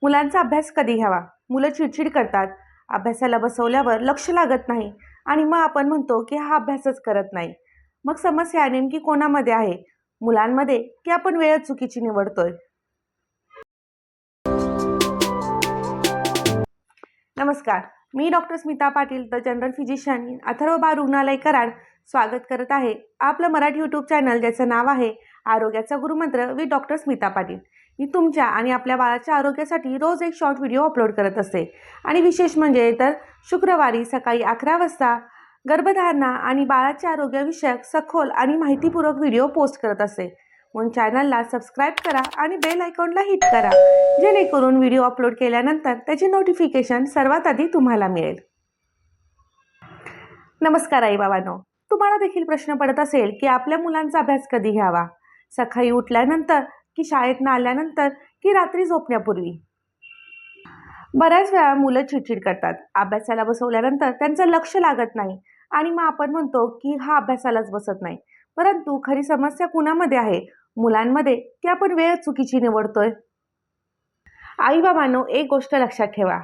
मुलांचा अभ्यास कधी घ्यावा? मुलं चिडचिड करतात, अभ्यासाला बसवल्यावर लक्ष लागत नाही आणि मग आपण म्हणतो की हा अभ्यासच करत नाही. मग समस्या नेमकी कोणामध्ये आहे? मुलांमध्ये की आपण वेळ चुकीची निवडतोय? नमस्कार, मी doctor Smita Patil, the general physician, Atharva Bal रुग्णालय कराड स्वागत करत आहे आपलं मराठी यूट्यूब चॅनल ज्याचं नाव आहे आरोग्याचा गुरुमंत्र विथ डॉक्टर स्मिता पाटील. मी तुमच्या आणि आपल्या बाळाच्या आरोग्यासाठी रोज एक शॉर्ट व्हिडिओ अपलोड करत असते आणि विशेष म्हणजे तर शुक्रवारी सकाळी 11 वाजता गर्भधारणा आणि बाळाच्या आरोग्याविषयक सखोल आणि माहितीपूर्वक व्हिडिओ पोस्ट करत असते. म्हणून चॅनलला सबस्क्राईब करा आणि बेल आयकॉनला हिट करा, जेणेकरून व्हिडिओ अपलोड केल्यानंतर त्याचे नोटिफिकेशन सर्वात आधी तुम्हाला मिळेल. नमस्कार आई बाबांनो, तुम्हाला देखील प्रश्न पडत असेल की आपल्या मुलांचा अभ्यास कधी घ्यावा? सकाळी उठल्यानंतर की शाळेतनं आल्यानंतर की रात्री झोपण्यापूर्वी? बऱ्याच वेळा मुलं चिडचिड करतात, अभ्यासाला बसवल्यानंतर त्यांचं लक्ष लागत नाही आणि मग आपण म्हणतो की हा अभ्यासालाच बसत नाही. परंतु खरी समस्या कुणामध्ये आहे? मुलांमध्ये की आपण वेळ चुकीची निवडतोय? आई बाबांनो, एक गोष्ट लक्षात ठेवा,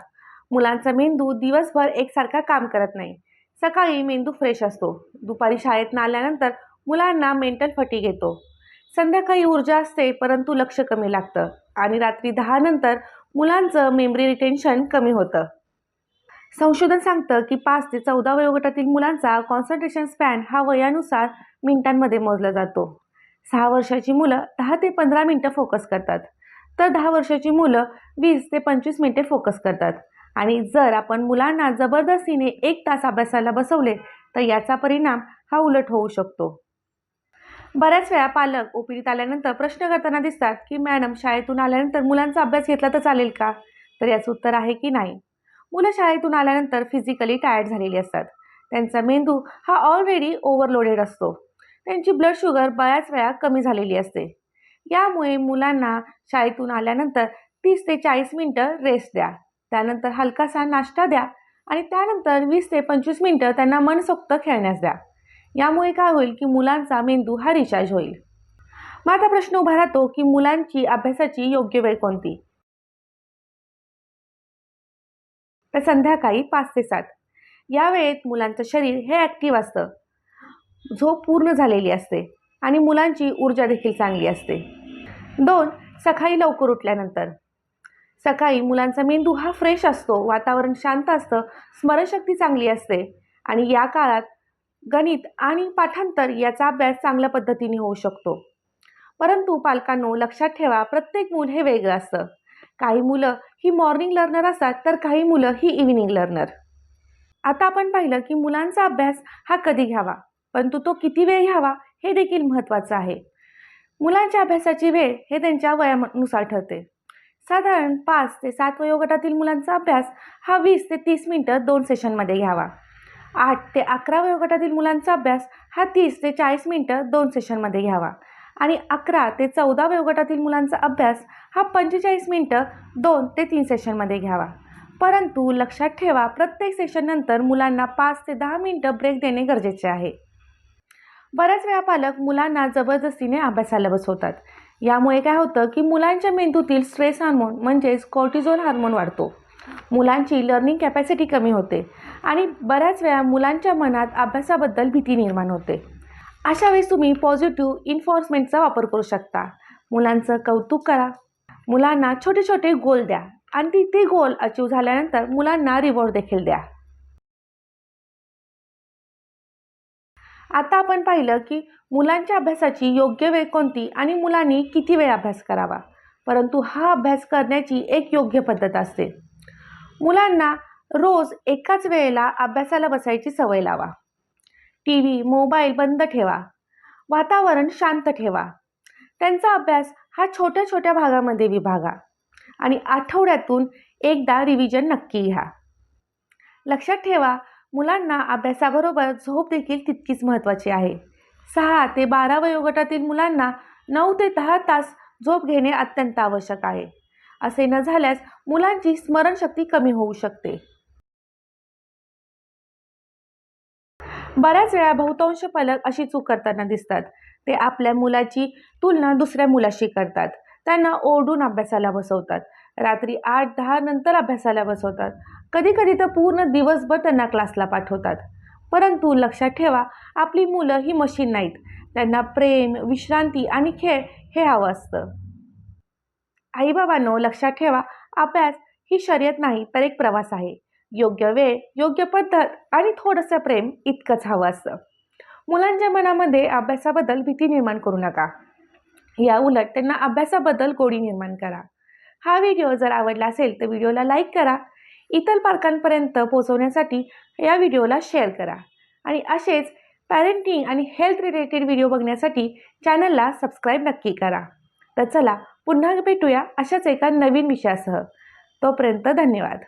मुलांचा मेंदू दिवसभर एकसारखा काम करत नाही. सकाळी मेंदू फ्रेश असतो, दुपारी शाळेतनं आल्यानंतर मुलांना मेंटल फटीग येतो, संध्याकाळी ऊर्जा असते परंतु लक्ष कमी लागतं आणि रात्री 10 नंतर मुलांचं मेमरी रिटेन्शन कमी होतं. संशोधन सांगतं की 5 ते 14 वयोगटातील मुलांचा कॉन्सन्ट्रेशन स्पॅन हा वयानुसार मिनिटांमध्ये मोजला जातो. 6 वर्षाची मुलं 10 ते 15 मिनिटं फोकस करतात, तर 10 वर्षाची मुलं 20 ते 25 मिनिटे फोकस करतात. आणि जर आपण मुलांना जबरदस्तीने 1 तास अभ्यासाला बसवले तर याचा परिणाम हा उलट होऊ शकतो. बऱ्याच वेळा पालक ओपीडीत आल्यानंतर प्रश्न करताना दिसतात की मॅडम, शाळेतून आल्यानंतर मुलांचा अभ्यास घेतला तर चालेल का? तर याचं उत्तर आहे की नाही. मुलं शाळेतून आल्यानंतर फिजिकली टायर्ड झालेली असतात, त्यांचा मेंदू हा ऑलरेडी ओव्हरलोडेड असतो, त्यांची ब्लड शुगर बऱ्याच वेळा कमी झालेली असते. यामुळे मुलांना शाळेतून आल्यानंतर 30 ते 40 मिनिटं रेस्ट द्या, त्यानंतर हलकासा नाश्ता द्या आणि त्यानंतर 20 ते 25 मिनिटं त्यांना मनसोक्त खेळण्यास द्या. यामुळे काय होईल की मुलांचा मेंदू हा रिचार्ज होईल. मग आता प्रश्न उभा राहतो की मुलांची अभ्यासाची योग्य वेळ कोणती? तर संध्याकाळी 5 ते 7 या वेळेत मुलांचं शरीर हे ॲक्टिव्ह असतं, झोप पूर्ण झालेली असते आणि मुलांची ऊर्जा देखील चांगली असते. 2. सकाळी लवकर उठल्यानंतर. सकाळी मुलांचा मेंदू हा फ्रेश असतो, वातावरण शांत असतं, स्मरणशक्ती चांगली असते आणि या काळात गणित आणि पाठांतर याचा अभ्यास चांगल्या पद्धतीने होऊ शकतो. परंतु पालकांनो, लक्षात ठेवा, प्रत्येक मूल हे वेगळं असतं. काही मुलं ही मॉर्निंग लर्नर असतात तर काही मुलं ही इव्हिनिंग लर्नर. आता आपण पाहिलं की मुलांचा अभ्यास हा कधी घ्यावा, परंतु तो किती वेळ घ्यावा हे देखील महत्त्वाचं आहे. मुलांच्या अभ्यासाची वेळ हे त्यांच्या वयानुसार ठरते. साधारण 5 ते 7 वयोगटातील मुलांचा अभ्यास हा 20 ते 30 मिनिटं 2 सेशनमध्ये घ्यावा. 8 ते 11 वयोगटातील मुलांचा अभ्यास हा 30 ते 40 मिनिटं 2 सेशनमध्ये घ्यावा आणि 11 ते 14 वयोगटातील मुलांचा अभ्यास हा 45 मिनिटं 2 ते 3 सेशनमध्ये घ्यावा. परंतु लक्षात ठेवा, प्रत्येक सेशननंतर मुलांना 5 ते 10 मिनिटं ब्रेक देणे गरजेचे आहे. बऱ्याच वेळा पालक मुलांना जबरदस्तीने अभ्यासाला बसवतात. यामुळे काय होतं की मुलांच्या मेंदूतील स्ट्रेस हार्मोन म्हणजेच कॉर्टिझोल हार्मोन वाढतो, मुलांची लर्निंग कॅपॅसिटी कमी होते आणि बऱ्याच वेळा मुलांच्या मनात अभ्यासाबद्दल भीती निर्माण होते. अशा वेळेस तुम्ही पॉझिटिव्ह इन्फोर्समेंटचा वापर करू शकता. मुलांचं कौतुक करा, मुलांना छोटे छोटे गोल द्या आणि ते गोल अचीव झाल्यानंतर मुलांना रिवॉर्ड देखील द्या. आता आपण पाहिलं की मुलांच्या अभ्यासाची योग्य वेळ कोणती आणि मुलांनी किती वेळ अभ्यास करावा. परंतु हा अभ्यास करण्याची एक योग्य पद्धत असते. मुलांना रोज एकाच वेळेला अभ्यासाला बसायची सवय लावा. टीव्ही, मोबाईल बंद ठेवा, वातावरण शांत ठेवा. त्यांचा अभ्यास हा छोट्या छोट्या भागामध्ये विभागा आणि आठवड्यातून एकदा रिव्हिजन नक्की घ्या. लक्षात ठेवा, मुलांना अभ्यासाबरोबर झोप देखील तितकीच महत्त्वाची आहे. 6 ते 12 वयोगटातील मुलांना 9 ते 10 तास झोप घेणे अत्यंत आवश्यक आहे. असे न झाल्यास मुलांची स्मरणशक्ती कमी होऊ शकते. बऱ्याच वेळा बहुतांश पालक अशी चूक करताना दिसतात. ते आपल्या मुलाची तुलना दुसऱ्या मुलाशी करतात, त्यांना ओरडून अभ्यासाला बसवतात, रात्री 8-10 नंतर अभ्यासाला बसवतात. कधीकधी तर पूर्ण दिवसभर त्यांना क्लासला पाठवतात. परंतु लक्षात ठेवा, आपली मुलं ही मशीन नाहीत. त्यांना प्रेम, विश्रांती आणि खेळ हे हवं असतं. आई-बाबांनो, लक्षात ठेवा, अभ्यास ही शर्यत नाही तर एक प्रवास आहे. योग्य वेळ, योग्य पद्धत आणि थोडंसं प्रेम इतकंच हवं असतं. मुलांच्या मनामध्ये अभ्यासाबद्दल भीती निर्माण करू नका. या उलट त्यांना अभ्यासाबद्दल गोडी निर्माण करा. हा व्हिडिओ जर आवडला असेल तर व्हिडिओला लाईक करा. इतर पालकांपर्यंत पोहोचवण्यासाठी या व्हिडिओला शेअर करा. आणि असेच पॅरेंटिंग आणि हेल्थ रिलेटेड व्हिडिओ बघण्यासाठी चॅनलला सबस्क्राईब नक्की करा. तर चला, पुन्हा भेटूया अशाच एका नवीन विषयासह. तोपर्यंत धन्यवाद.